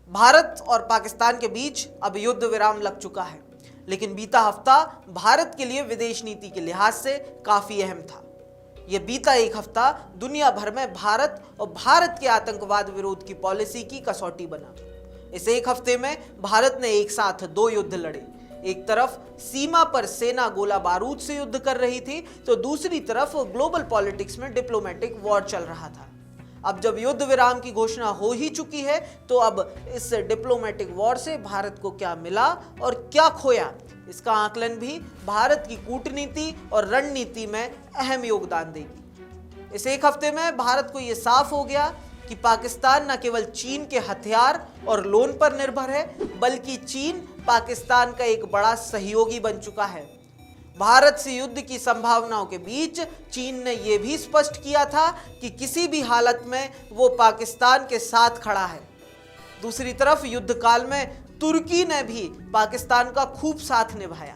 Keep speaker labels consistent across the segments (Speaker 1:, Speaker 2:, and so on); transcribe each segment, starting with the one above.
Speaker 1: भारत और पाकिस्तान के बीच अब युद्ध विराम लग चुका है, लेकिन बीता हफ्ता भारत के लिए विदेश नीति के लिहाज से काफी अहम था। यह बीता एक हफ्ता दुनिया भर में भारत और भारत के आतंकवाद विरोध की पॉलिसी की कसौटी बना। इस एक हफ्ते में भारत ने एक साथ दो युद्ध लड़े। एक तरफ सीमा पर सेना गोला बारूद से युद्ध कर रही थी, तो दूसरी तरफ ग्लोबल पॉलिटिक्स में डिप्लोमेटिक वॉर चल रहा था। अब जब युद्ध विराम की घोषणा हो ही चुकी है, तो अब इस डिप्लोमेटिक वॉर से भारत को क्या मिला और क्या खोया, इसका आकलन भी भारत की कूटनीति और रणनीति में अहम योगदान देगी। इस एक हफ्ते में भारत को यह साफ हो गया कि पाकिस्तान न केवल चीन के हथियार और लोन पर निर्भर है, बल्कि चीन पाकिस्तान का एक बड़ा सहयोगी बन चुका है। भारत से युद्ध की संभावनाओं के बीच चीन ने यह भी स्पष्ट किया था कि किसी भी हालत में वो पाकिस्तान के साथ खड़ा है। दूसरी तरफ युद्ध काल में तुर्की ने भी पाकिस्तान का खूब साथ निभाया।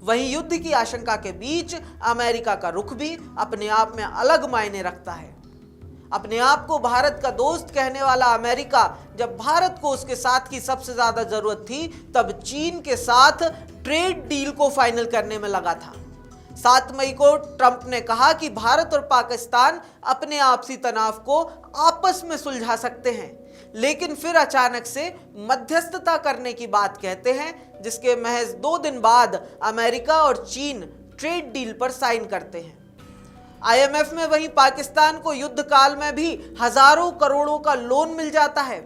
Speaker 1: वहीं युद्ध की आशंका के बीच अमेरिका का रुख भी अपने आप में अलग मायने रखता है। अपने आप को भारत का दोस्त कहने वाला अमेरिका जब भारत को उसके साथ की सबसे ज्यादा जरूरत थी, तब चीन के साथ ट्रेड डील को फाइनल करने में लगा था। 7 मई को ट्रंप ने कहा कि भारत और पाकिस्तान अपने आपसी तनाव को आपस में सुलझा सकते हैं, लेकिन फिर अचानक से मध्यस्थता करने की बात कहते हैं, जिसके महज 2 दिन बाद अमेरिका और चीन ट्रेड डील पर साइन करते हैं। IMF में वहीं पाकिस्तान को युद्ध काल में भी हजारों करोड़ों का लोन मिल जाता है।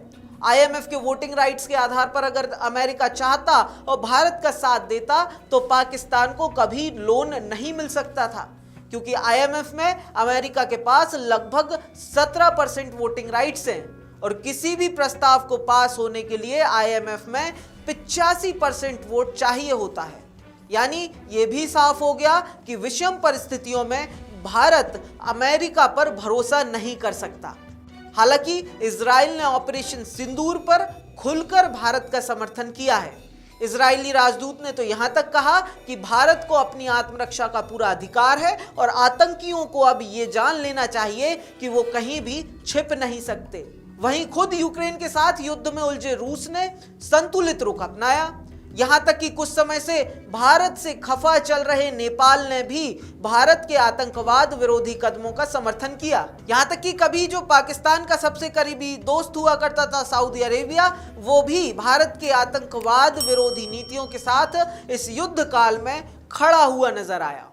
Speaker 1: IMF के वोटिंग राइट्स के आधार पर अगर अमेरिका चाहता और भारत का साथ देता, तो पाकिस्तान को कभी लोन नहीं मिल सकता था, क्योंकि IMF में अमेरिका के पास लगभग 17% वोटिंग राइट्स हैं और किसी भी प्रस्ताव को पास होने के लिए IMF में 85% वोट चाहिए होता है। यानी यह भी साफ हो गया कि विषम परिस्थितियों में भारत अमेरिका पर भरोसा नहीं कर सकता। हालांकि इजराइल ने ऑपरेशन सिंदूर पर खुलकर भारत का समर्थन किया है। इजरायली राजदूत ने तो यहां तक कहा कि भारत को अपनी आत्मरक्षा का पूरा अधिकार है और आतंकियों को अब यह जान लेना चाहिए कि वो कहीं भी छिप नहीं सकते। वहीं खुद यूक्रेन के साथ युद्ध में उलझे रूस ने संतुलित रुख अपनाया। यहां तक कि कुछ समय से भारत से खफा चल रहे नेपाल ने भी भारत के आतंकवाद विरोधी कदमों का समर्थन किया। यहां तक कि कभी जो पाकिस्तान का सबसे करीबी दोस्त हुआ करता था सऊदी अरेबिया, वो भी भारत के आतंकवाद विरोधी नीतियों के साथ इस युद्ध काल में खड़ा हुआ नजर आया।